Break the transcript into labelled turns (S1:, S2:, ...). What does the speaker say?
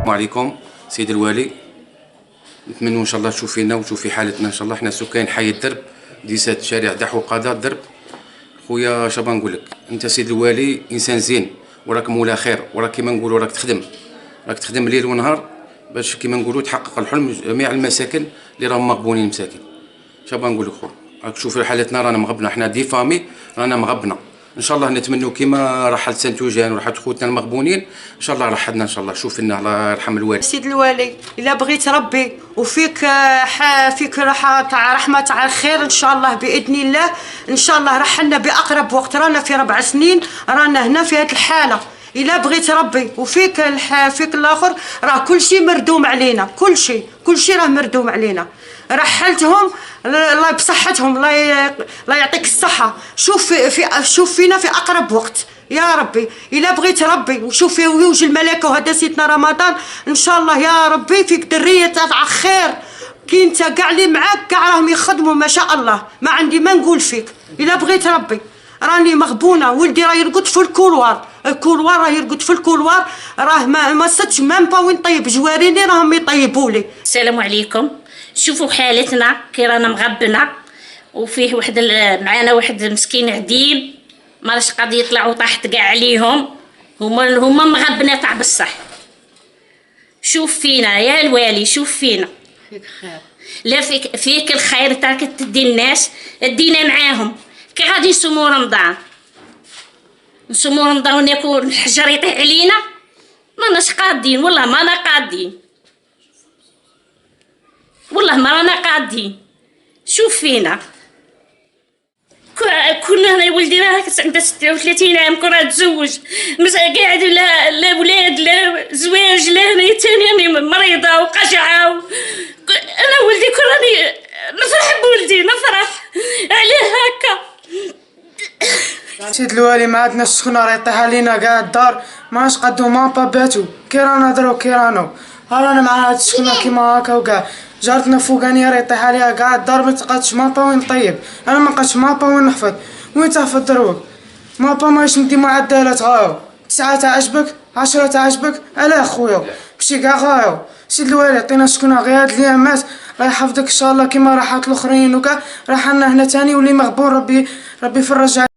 S1: السلام عليكم سيد الوالي. نتمنى ان شاء الله تشوف فينا وتشوف في حالتنا ان شاء الله. حنا سكان حي الدرب ديسات شارع دحو قضاء الدرب. خويا شابا نقول لك انت سيد الوالي انسان زين وراك مولا خير، وراك كيما نقولوا راك تخدم ليل ونهار باش كيما نقولوا تحقق الحلم جميع المساكن اللي راهم مغبونين مساكن. شابا نقول لك خويا راك تشوف حالتنا رانا مغبنه، حنا دي فامي رانا مغبنه. ان شاء الله نتمنوا كيما رحل سانتوجان ورحلت خوتنا المغبونين ان شاء الله رحدنا ان شاء الله. شوف لنا الله يرحم الوالد.
S2: سيد الوالي الا بغيت ربي وفيك فيك راحه تاع رحمه تاع الخير ان شاء الله باذن الله. ان شاء الله رحلنا باقرب وقت، رانا في 4 سنين رانا هنا في هذه الحاله. الا بغيت ربي وفيك فيك الاخر راه كل شيء مردوم علينا، كل شيء راه مردوم علينا. رحلتهم الله بصحتهم، الله يعطيك الصحه. شوف فينا في اقرب وقت يا ربي. الا بغيت ربي وشوف في وجه الملائكه وهذا سيدنا رمضان ان شاء الله يا ربي فيك دريه تاع خير. كي انت كاع اللي معاك كاع راهم يخدموا ما شاء الله، ما عندي ما نقول فيك. الا بغيت ربي راني مغبونه، ولدي راه يرقد في الكولوار راه يرقد في الكولوار، راه ما صدش مام با وين طيب، جواريني راهم يطيبوا لي.
S3: السلام عليكم. شوفوا حالتنا كي رانا مغبنه، وفيه معانا واحد مسكين عديل ماش قادر يطلعوا طاحت كاع عليهم، هما مغبنه تاع بصح. شوف فينا يا الوالي، شوف فينا
S2: فيك خير.
S3: لا فيك الخير تاعك تدي الناس دينا معاهم. كي غادي نصوموا رمضان وناكل الحجر يطيح علينا، ماناش قادين والله، مانا قادين والله، ما رانا قادين. شوف فينا كنا انا ولدي راه عنده 36 عام، كنا تزوج قاعد لا ولاد لا زواج لا انا تاني مريضه وقشعه انا ولدي كون راني نفرح بولدي، نفرح عليه هكا.
S4: سيد الوالي ما عندناش سكنة، راه يطيح علينا كاع الدار، ماش قدو ما با باتو كي رانا درو كي رانا مع هاد السكنة كيما هكا. وكاع جارتنا فوقانية راه يطيح عليها كاع الدار، ما تلقاتش مابا وين طيب. انا ما لقيتش مابا وين نحفظ، وين تحفظ دروك مابا ماش ندي معدلات غايو 9 تعجبك 10 تعجبك. علاه خويا ماشي كاع غايو. سيد الوالي عطينا سكنة غير هاد الايامات، الله يحفظك ان شاء الله كيما راحات الاخرين وكاع راح لنا هنا تاني، واللي مغبون ربي يفرج.